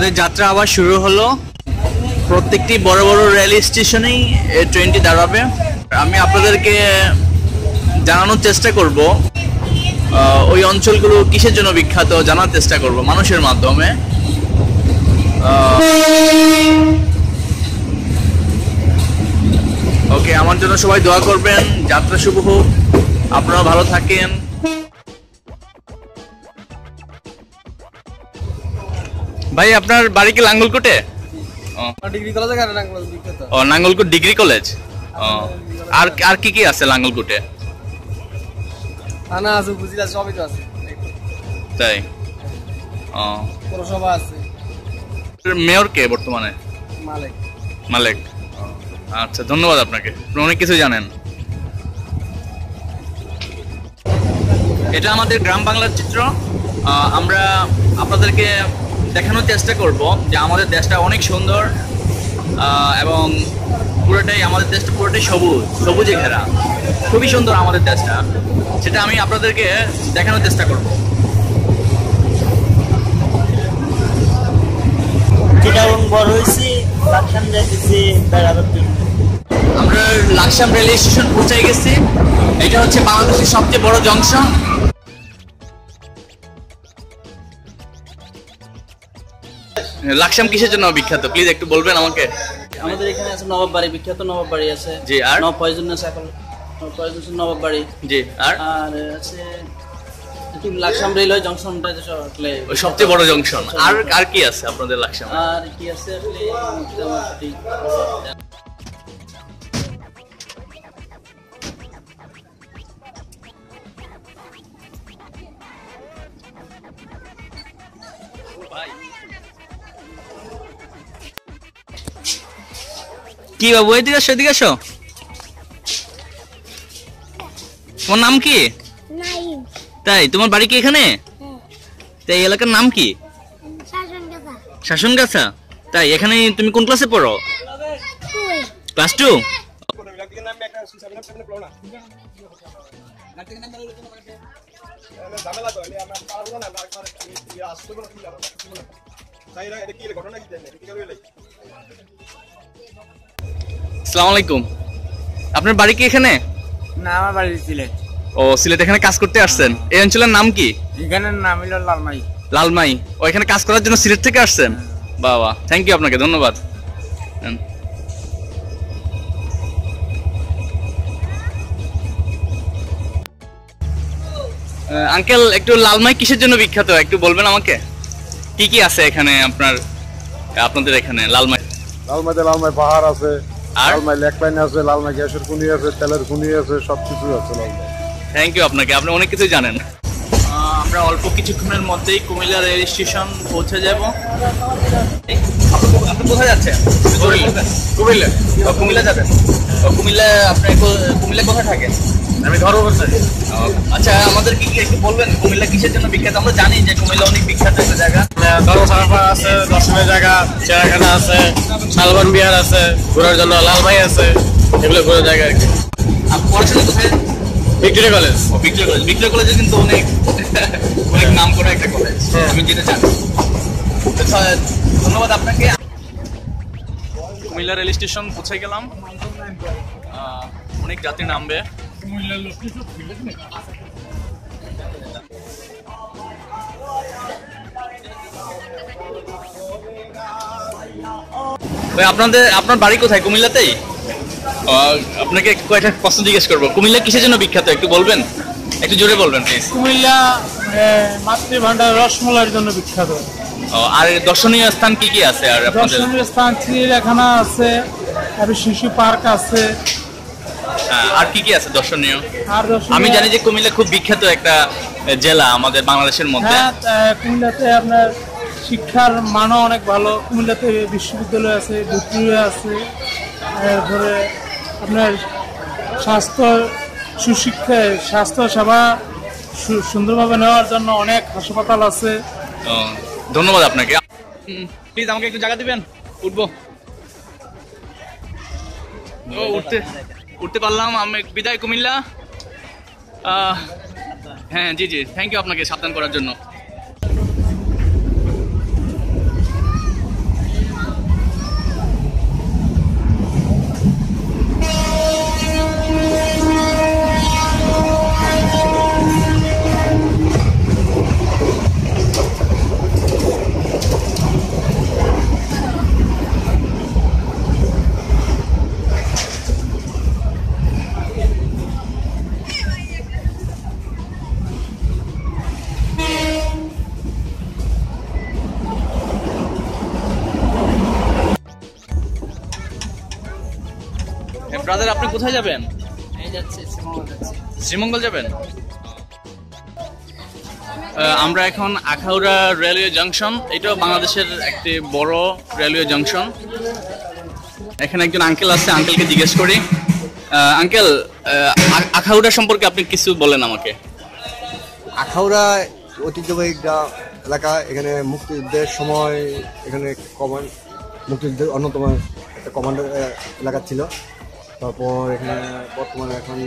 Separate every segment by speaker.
Speaker 1: আমাদের যাত্রা আবার শুরু হলো। প্রত্যেকটি বড় বড় রেল স্টেশনেই এই ট্রেনটি দাঁড়াবে। আমি আপনাদেরকে জানানোর চেষ্টা করব ওই অঞ্চলগুলো কিসের জন্য বিখ্যাত, জানার চেষ্টা করব মানুষের মাধ্যমে। ওকে, আমার জন্য সবাই দোয়া করবেন। যাত্রা শুভ হোক, আপনারা ভালো থাকেন। ভাই, আপনার বাড়ি কি লাঙ্গলকোটে? Nangalkot degree college. আর কি কি আছে লাঙ্গলকোটে? তাই? মেয়র কে বর্তমানে? মালেক। আচ্ছা, ধন্যবাদ আপনাকে, অনেক কিছু জানেন। এটা আমাদের গ্রাম বাংলার চিত্র। আমরা আপনাদেরকে দেখানোর চেষ্টা করব যে আমাদের দেশটা অনেক সুন্দর এবং আমাদের দেশটা পুরোটাই সবুজে ঘেরা। খুবই সুন্দর আমাদের দেশটা, সেটা আমি আপনাদেরকে দেখানোর চেষ্টা করব। আমরা লাকসাম রেল স্টেশন পৌঁছে গেছি। এটা হচ্ছে বাংলাদেশের সবচেয়ে বড় জংশন। লাকসাম কিসের জন্য বিখ্যাত, প্লিজ একটু বলবেন আমাকে?
Speaker 2: আমাদের এখানে আছে নবাব বাড়ি, বিখ্যাত নবাব বাড়ি আছে।
Speaker 1: জি, আর
Speaker 2: নবাব বাড়ি।
Speaker 1: জি, আর
Speaker 2: আছে লাকসাম রেলওয়ে জংশনটা
Speaker 1: সবচেয়ে বড় জংশন। আর কি আছে আপনাদের লাকসাম?
Speaker 2: আর কি আছে
Speaker 1: কি বাবু, এদিকে আসো, এদিকে আসো। তোমার নাম কি? তাই? তোমার বাড়ি কি এখানে? তাই, এলাকার নাম কি? শাসনগাছা। তাই? এখানে তুমি কোন ক্লাসে পড়ো? ক্লাস 2? আসসালামু আলাইকুম। আপনার বাড়ি কি এখানে?
Speaker 3: না, আমার বাড়ি সিলেট।
Speaker 1: ও, সিলেট। এখানে কাজ করতে আসছেন? এই অঞ্চলের নাম কি?
Speaker 3: এখানের নাম হলো লালমাই।
Speaker 1: লালমাই। ও, এখানে কাজ করার জন্য সিলেট থেকে আসছেন? বাবা, থ্যাংক ইউ আপনাকে, ধন্যবাদ। আঙ্কেল, একটু লালমাই কিসের জন্য বিখ্যাত একটু বলবেন আমাকে? কি কি আছে এখানে আপনাদের এখানে লালমাই?
Speaker 4: লালমাই পাহাড় আছে, লালমাই লেক লাইন আছে, লালমাই গ্যাসের খুনি আছে, তেলের খুনি আছে, সবকিছু আছে লালমাই।
Speaker 1: থ্যাংক ইউ আপনাকে, আপনি অনেক কিছু জানেন। আমরা অল্প কিছুক্ষণের মধ্যেই কুমিল্লা রেল স্টেশন পৌঁছে যাব। আপনি কোথায় যাচ্ছেন? কুমিল্লা যাবেন? কুমিল্লা কোথায় থাকেন?
Speaker 4: আমি ধর্মপুর।
Speaker 1: আচ্ছা, আমাদের কি একটু বলবেন কুমিল্লা কিসের জন্য বিখ্যাত? আমরা জানি যে কুমিল্লা অনেক বিখ্যাত একটা জায়গা।
Speaker 4: ধর্মশালা আছে, দর্শনের জায়গা, চিড়িয়াখানা আছে, শালবন বিহার আছে, ঘোরার জন্য লালমাই আছে, এগুলো ঘোরার জায়গা আর কি।
Speaker 1: পড়াশোনা কোথায়?
Speaker 4: Victoria college.
Speaker 1: ভিক্টোরিয়া কলেজে কিন্তু অনেক নাম করা একটা কলেজ, আমি যেটা জানি। ধন্যবাদ আপনাকে। কুমিল্লা রেল স্টেশন পৌঁছে গেলাম। অনেক যাত্রী নামবে। ভাই, আপনার বাড়ি কোথায়? কুমিল্লাতেই? আপনাকে কয়েকটা প্রশ্ন জিজ্ঞেস করবো। কুমিল্লা কিসের জন্য বিখ্যাত একটু বলবেন? একটু জোরে বলবেন প্লিজ।
Speaker 3: কুমিল্লা মাতৃভান্ডার রসমলাইয়ের জন্য বিখ্যাত।
Speaker 1: আর দর্শনীয় স্থান কি কি আছে? আর
Speaker 3: দর্শনীয় স্থান চিড়িয়াখানা আছে, শিশু পার্ক আছে।
Speaker 1: আর কি কি আছে দর্শনীয়? আমি জানি যে কুমিল্লা খুব বিখ্যাত একটা জেলা আমাদের বাংলাদেশের মধ্যে।
Speaker 3: কুমিল্লাতে আপনার শিক্ষার মানও অনেক ভালো। কুমিল্লাতে বিশ্ববিদ্যালয় আছে, ভিক্টোরিয়া আছে, এরপরে আপনার স্বাস্থ্য সেবা সুন্দরভাবে নেওয়ার জন্য অনেক হাসপাতাল আছে।
Speaker 1: ধন্যবাদ আপনাকে। প্লিজ আমাকে একটু জায়গা দিবেন, উঠবো। উঠতে পারলাম। আমি বিদায় কুমিল্লা। হ্যাঁ, জি, থ্যাংক ইউ আপনাকে সাবধান করার জন্য। ব্রাদার আপনি কোথায় যাবেন?
Speaker 2: এই যাচ্ছে শ্রীমঙ্গল যাচ্ছে।
Speaker 1: শ্রীমঙ্গল যাবেন? আমরা এখন আখাউড়া রেলওয়ে জাংশন, এটাও বাংলাদেশের একটি বড় রেলওয়ে জাংশন। এখানে একজন আঙ্কেল আছে, আঙ্কেলকে জিজ্ঞেস করি। আঙ্কেল, আখাউড়া সম্পর্কে আপনি কিছু বলেন আমাকে।
Speaker 5: আখাউড়া ঐতিহ্যবাহী এলাকা। এখানে মুক্তিযুদ্ধের সময় এখানে মুক্তিযুদ্ধের অন্যতম একটা কমান্ডার এলাকা ছিল। তারপর এখানে বর্তমানে এখন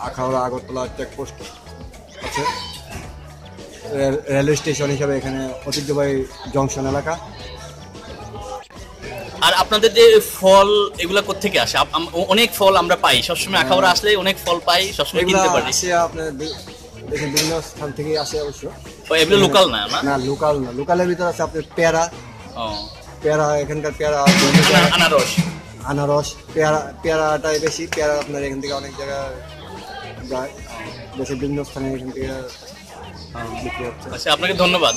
Speaker 5: আখাউড়া আগরতলা চেকপোস্ট আছে, রেলওয়ে স্টেশন হিসাবে এখানে ঐতিহ্যবাহী জংশন এলাকা।
Speaker 1: আর আপনাদের যে ফল এগুলা কোত্থেকে আসে? অনেক ফল আমরা পাই সবসময়, আখাউড়া আসলে অনেক ফল পাই, সবসময় কিনতে পারি।
Speaker 5: আপনার বিভিন্ন স্থান থেকে আসে অবশ্য।
Speaker 1: এগুলো লোকাল না?
Speaker 5: না, লোকাল না। লোকালের ভিতর আছে আপনার পেয়ারা, এখানকার পেয়ারা, আনারস, পেয়ারাটাই বেশি। পেয়ারা আপনার এখান থেকে অনেক জায়গায় যায়, দেশের বিভিন্ন স্থানে এখান থেকে বিক্রি হচ্ছে।
Speaker 1: আচ্ছা, আপনাকে ধন্যবাদ।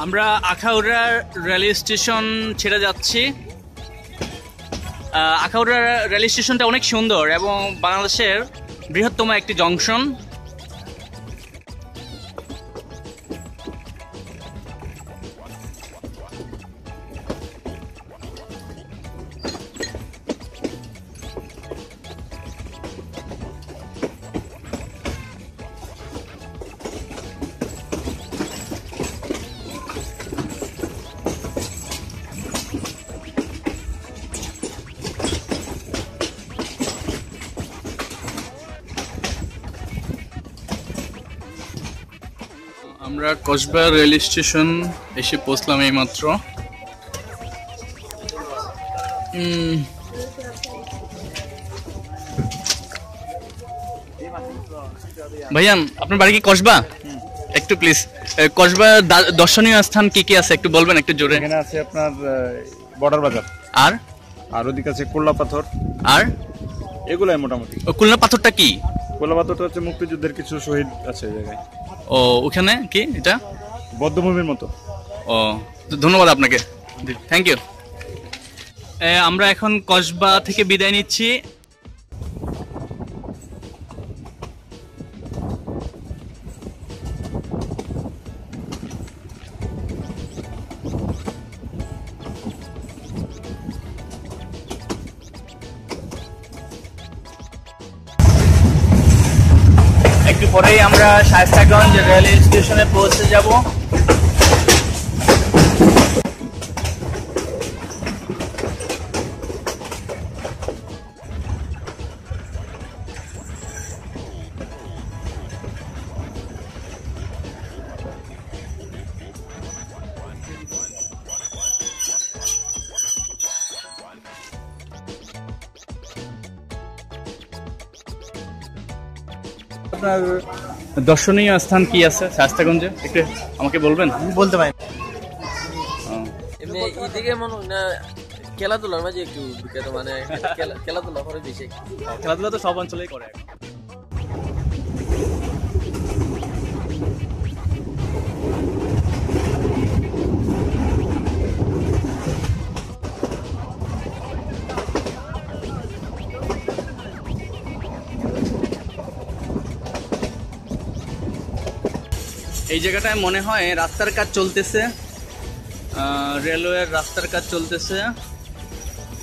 Speaker 1: আমরা আখাউড়া রেলওয়ে স্টেশন ছেড়ে যাচ্ছি। আখাউড়া রেলওয়ে স্টেশনটা অনেক সুন্দর এবং বাংলাদেশের বৃহত্তম একটি জংশন। আমরা কসবা রেল স্টেশন এসে পৌঁছলাম এইমাত্র। ভাইয়ান, আপনার বাড়ি কি কসবা? একটু প্লিজ কসবা দর্শনীয় স্থান কি কি আছে একটু বলবেন, একটু জোরে।
Speaker 6: এখানে আছে আপনার বর্ডার বাজার, আর ওদিকে আছে কোল্লা পাথর, আর এগুলাই মোটামুটি।
Speaker 1: কোল্লা পাথরটা কি?
Speaker 6: কোল্লা পাথরটা হচ্ছে মুক্তিযুদ্ধের কিছু শহীদ আছে জায়গায়।
Speaker 1: ও, ওখানে কি এটা
Speaker 6: বদ্ধভূমির মতো।
Speaker 1: ও, ধন্যবাদ আপনাকে, থ্যাংক ইউ। আমরা এখন কসবা থেকে বিদায় নিচ্ছি। একটু পরেই আমরা শায়েস্তাগঞ্জ রেলওয়ে স্টেশনে পৌঁছে যাব। আপনার দর্শনীয় স্থান কি আছে শায়েস্তাগঞ্জে, একটু আমাকে বলবেন?
Speaker 2: বলতে পারি এমনি এইদিকে মনে হয় না খেলাধুলার মাঝে একটু বিখ্যাত, মানে খেলাধুলা করে বেশি।
Speaker 1: খেলাধুলা তো সব অঞ্চলেই করে এখন। এই জায়গাটায় মনে হয় রাস্তার কাজ চলতেছে, রেলওয়ের রাস্তার কাজ চলতেছে,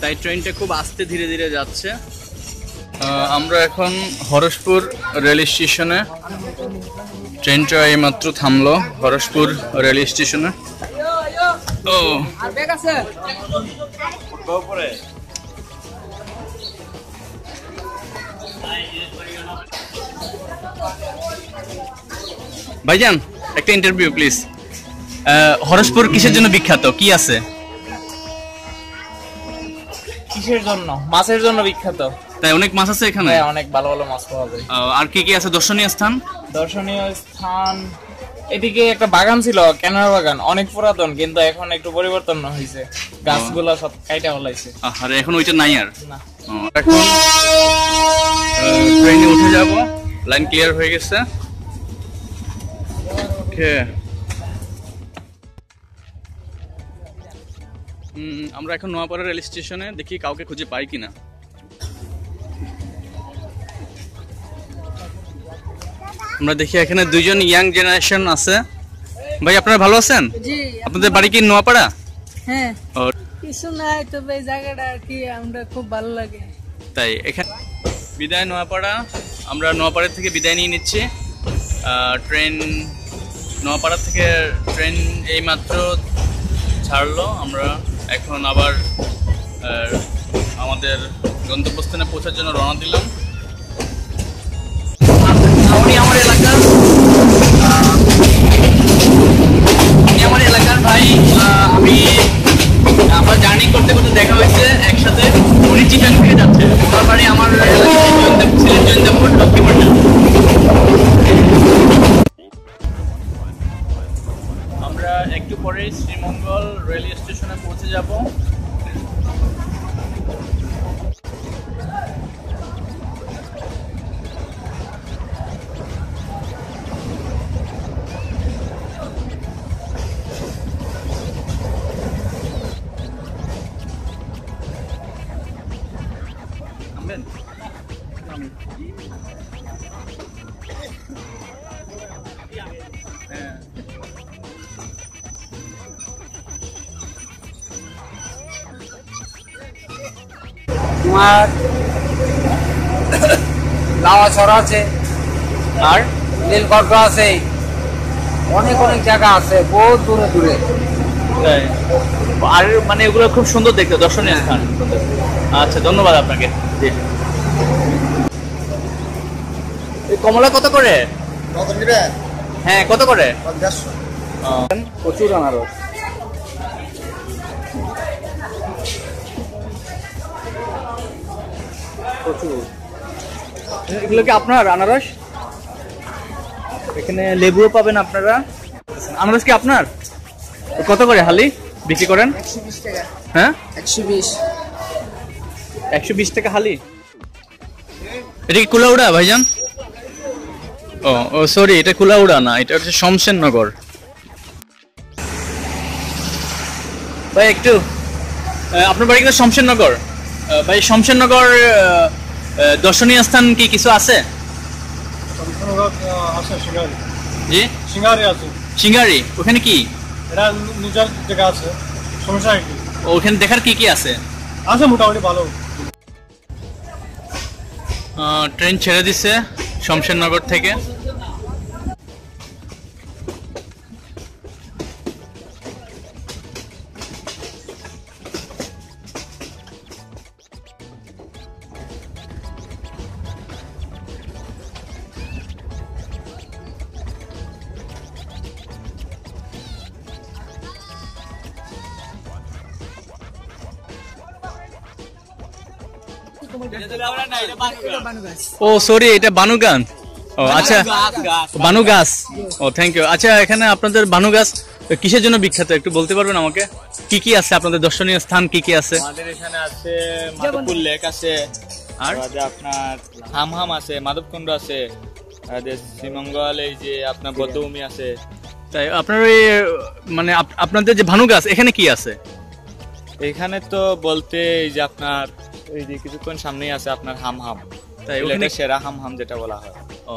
Speaker 1: তাই ট্রেনটা খুব আস্তে ধীরে ধীরে যাচ্ছে। আমরা এখন হরসপুর রেল স্টেশনে, ট্রেনটা এইমাত্র থামলো হরসপুর রেল স্টেশনে। ও, ভাইজান একটা ইন্টারভিউ প্লিজ। হরসপুর কিসের জন্য বিখ্যাত, কি আছে?
Speaker 7: কিসের জন্য? মাছের জন্য বিখ্যাত।
Speaker 1: তাই অনেক মাছ আছে এখানে?
Speaker 7: অনেক ভালো ভালো মাছ পাওয়া যায়।
Speaker 1: আর কি কি আছে দর্শনীয় স্থান?
Speaker 7: দর্শনীয় স্থান এদিকে একটা বাগান ছিল, কেনার বাগান, অনেক পুরাতন, কিন্তু এখন একটু পরিবর্তন হয়েছে, গাছগুলা সব কাইটা হলাইছে।
Speaker 1: আরে এখন ওইটা নাই আর
Speaker 7: না।
Speaker 1: এখন ট্রেনে উঠে যাব, লাইন ক্লিয়ার হয়ে গেছে। ওকে, আমরা এখন নোয়াপাড়া রেল স্টেশনে, দেখি কাউকে খুঁজে পাই কিনা। আমরা দেখি এখানে দুইজন ইয়াং জেনারেশন আছে। ভাই আপনারা ভালো আছেন?
Speaker 8: জি।
Speaker 1: আপনাদের বাড়ি কি নোয়াপাড়া?
Speaker 8: হ্যাঁ।
Speaker 1: ও
Speaker 8: কিছু নাই, তবে এই জায়গাটা আর কি আমরা খুব ভালো লাগে।
Speaker 1: তাই এখানে বিদায় নোয়াপাড়া। আমরা নোয়াপাড়া থেকে বিদায় নিয়ে নিচ্ছি। ট্রেন নোয়াপাড়া থেকে ট্রেন এইমাত্র ছাড়লো। আমরা এখন আবার আমাদের গন্তব্যস্থানে পৌঁছার জন্য রওনা দিলাম। আমার এলাকার ভাই, আমরা জার্নি করতে করতে দেখা হয়েছে একসাথে। উনি চিটাং থেকে যাচ্ছে, ওনার বাড়ি আমার জৈন্তাপুর লক্ষ্মীপাড়া। আমরা একটু পরে শ্রীমঙ্গল রেল স্টেশনে পৌঁছে যাব।
Speaker 9: তোমার লাওয়াছড়া আছে,
Speaker 1: আর
Speaker 9: নীলকণ্ঠ আছে, অনেক অনেক জায়গা আছে বহু দূরে দূরে।
Speaker 1: আর মানে এগুলো খুব সুন্দর দেখতে, দর্শনীয় স্থান। আচ্ছা, ধন্যবাদ আপনাকে। কমলা কত করে? হ্যাঁ, কত করে?
Speaker 9: প্রচুর আনারস। প্রচুর।
Speaker 1: এগুলো কি আপনার আনারস? এখানে লেবুও পাবেন আপনারা। আনারস কি আপনার? কত করে হালি বিক্রি করেন?
Speaker 8: 120 টাকা।
Speaker 1: হ্যাঁ,
Speaker 8: 120।
Speaker 1: 120 টাকা হালি। এটা কি কুলাউড়া ভাইজান? ও সরি, এটা কুলাউড়া না, এটা হচ্ছে শমশেরনগর। ভাই একটু, আপনার বাড়ি কিন্তু শমশেরনগর। ভাই শমশেরনগর দর্শনীয় স্থান কি কিছু আছে? জি,
Speaker 3: সিঙ্গারি আছে।
Speaker 1: সিঙ্গারি, ওখানে কি?
Speaker 3: এটা নিজের জায়গা আছে, সমস্যা কি?
Speaker 1: ওখানে দেখার কি কি আছে?
Speaker 3: আছে মোটামুটি ভালো।
Speaker 1: ট্রেন ছেড়ে দিছে শমশেরনগর থেকে। ও সরি, এটা বানুগান। ও আচ্ছা, বানু গাছ। ও থ্যাংক ইউ। আচ্ছা, এখানে আপনাদের বানু গাছ কিসের জন্য বিখ্যাত একটু বলতে পারবেন আমাকে? কি কি আছে আপনাদের দর্শনীয় স্থান, কি কি আছে?
Speaker 7: আমাদের এখানে আছে মাধবপুর লেক আছে, আর আপনার হামহাম আছে, মাধবকুণ্ড আছে, শ্রীমঙ্গল এই যে আপনার বৌদ্ধভূমি আছে।
Speaker 1: তাই আপনার ওই মানে আপনাদের যে ভানু গাছ, এখানে কি আছে?
Speaker 7: এখানে তো বলতে এই যে আপনার এই যে কিছুক্ষণ সামনেই আছে আপনার হামহাম।
Speaker 1: তাই
Speaker 7: ওখানে সেরা হামহাম যেটা বলা হয়।
Speaker 1: ও,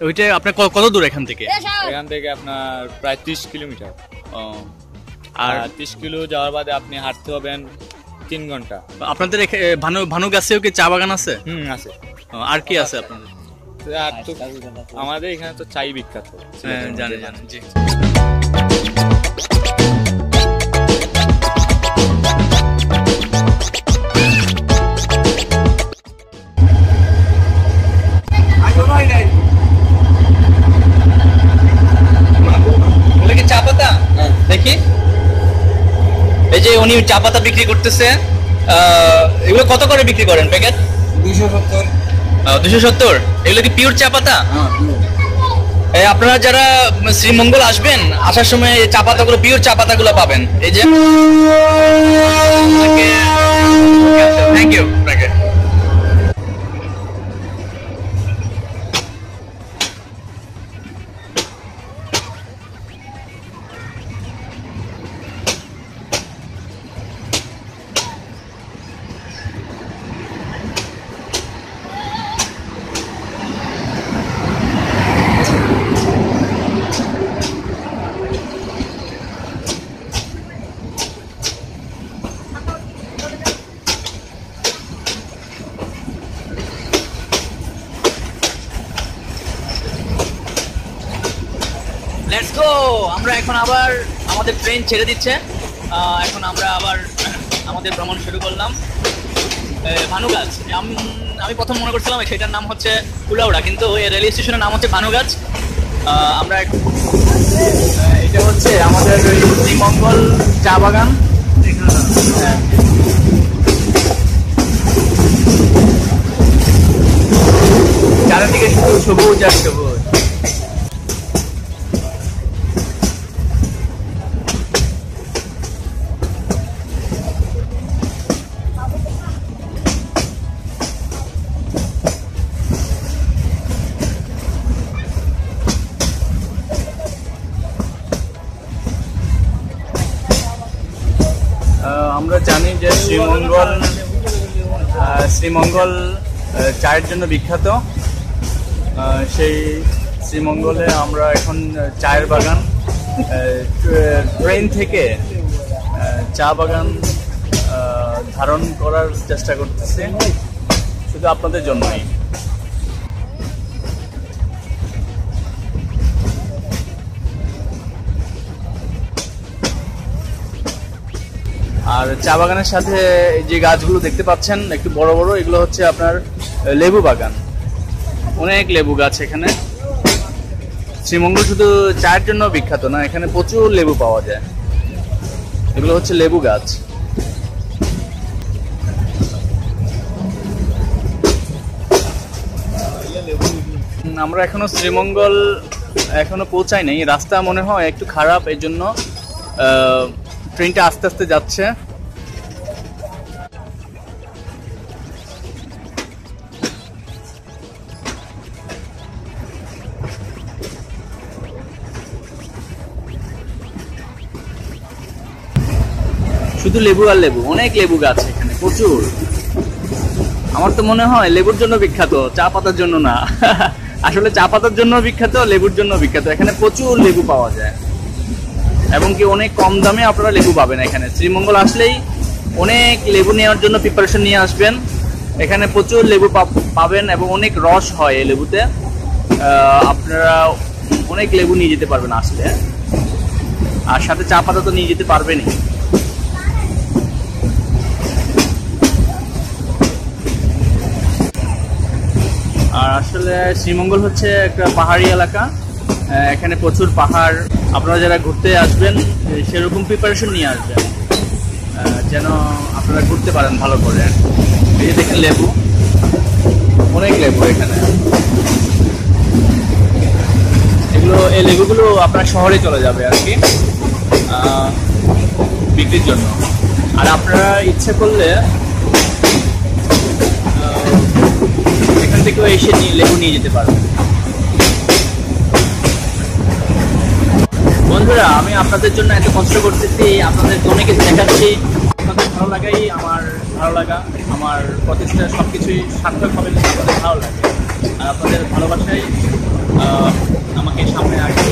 Speaker 1: ওইটা আপনার কত দূর এখান থেকে?
Speaker 7: এখান থেকে আপনার প্রায় 30 কিলোমিটার।
Speaker 1: ও,
Speaker 7: আর 30 কিলো যাওয়ার বাদে আপনি হাঁটতে হবেন 3 ঘন্টা।
Speaker 1: আপনাদের ভানু গাছেও কি চা বাগান আছে?
Speaker 7: আছে।
Speaker 1: আর কি আছে আপনাদের?
Speaker 7: আর তো আমাদের এখানে তো চাই বিখ্যাত।
Speaker 1: জানি জি। চা পাতা দেখি, এই যে উনি চা পাতা বিক্রি করতেছে। এগুলো কত করে বিক্রি করেন প্যাকেট?
Speaker 9: 270।
Speaker 1: 270। এগুলো কি পিওর চা পাতা? আপনারা যারা শ্রীমঙ্গল আসবেন, আসার সময় চা পাতাগুলো, পিওর চা পাতাগুলো পাবেন। এই যে থ্যাংক ইউ আপনাকে। Let's go. আমরা এখন আবার আমাদের ট্রেন ছেড়ে দিচ্ছে। এখন আমরা আবার আমাদের ভ্রমণ শুরু করলাম। ভানুগাছ, আমি প্রথম মনে করছিলাম সেটার নাম হচ্ছে কুলাউড়া, কিন্তু এই রেল স্টেশনের নাম হচ্ছে ভানুগাছ। আমরা এটা হচ্ছে আমাদের শ্রীমঙ্গল চা বাগান। চারিদিকে শুধু সবুজ আর সবুজ। আমরা জানি যে শ্রীমঙ্গল চায়ের জন্য বিখ্যাত। সেই শ্রীমঙ্গলে আমরা এখন চায়ের বাগান, ট্রেন থেকে চা বাগান ধারণ করার চেষ্টা করতেছে, শুধু আপনাদের জন্যই। আর চা বাগানের সাথে যে গাছগুলো দেখতে পাচ্ছেন একটু বড় বড়, এগুলো হচ্ছে আপনার লেবু বাগান। অনেক লেবু গাছ এখানে। শ্রীমঙ্গল শুধু চায়ের জন্য বিখ্যাত না, এখানে প্রচুর লেবু পাওয়া যায়। এগুলো হচ্ছে লেবু গাছ। আমরা এখনো শ্রীমঙ্গল পৌঁছাই নাই, রাস্তা মনে হয় একটু খারাপ, এই জন্য ট্রেনটা আস্তে আস্তে যাচ্ছে। শুধু লেবু আর লেবু, অনেক লেবু গাছ এখানে প্রচুর। আমার তো মনে হয় লেবুর জন্য বিখ্যাত, চা পাতার জন্য না। আসলে চা পাতার জন্য বিখ্যাত, লেবুর জন্য বিখ্যাত। এখানে প্রচুর লেবু পাওয়া যায় এবং কি অনেক কম দামে আপনারা লেবু পাবেন এখানে। শ্রীমঙ্গল আসলেই অনেক লেবু নেওয়ার জন্য প্রিপারেশন নিয়ে আসবেন। এখানে প্রচুর লেবু পাবেন এবং অনেক রস হয় এই লেবুতে। আপনারা অনেক লেবু নিয়ে যেতে পারবেন আসলে, আর সাথে চা পাতা তো নিয়ে যেতে পারবেনই। আর আসলে শ্রীমঙ্গল হচ্ছে একটা পাহাড়ি এলাকা, এখানে প্রচুর পাহাড়। আপনারা যারা ঘুরতে আসবেন সেরকম প্রিপারেশন নিয়ে আসবেন যেন আপনারা ঘুরতে পারেন ভালো করে। এই যে দেখেন লেবু, অনেক লেবু এখানে। এই লেবুগুলো আপনার শহরে চলে যাবে আর কি বিক্রির জন্য। আর আপনারা ইচ্ছে করলে এখান থেকেও এসে লেবু নিয়ে যেতে পারবেন। বন্ধুরা, আমি আপনাদের জন্য এত কষ্ট করতেছি, আপনাদের অনেকে দেখাচ্ছি। আপনাদের ভালো লাগাই আমার ভালো লাগা, আমার প্রচেষ্টা সবকিছুই সার্থক হবে যদি আপনাদের ভালো লাগে। আর আপনাদের ভালোবাসাই আমাকে সামনে আগে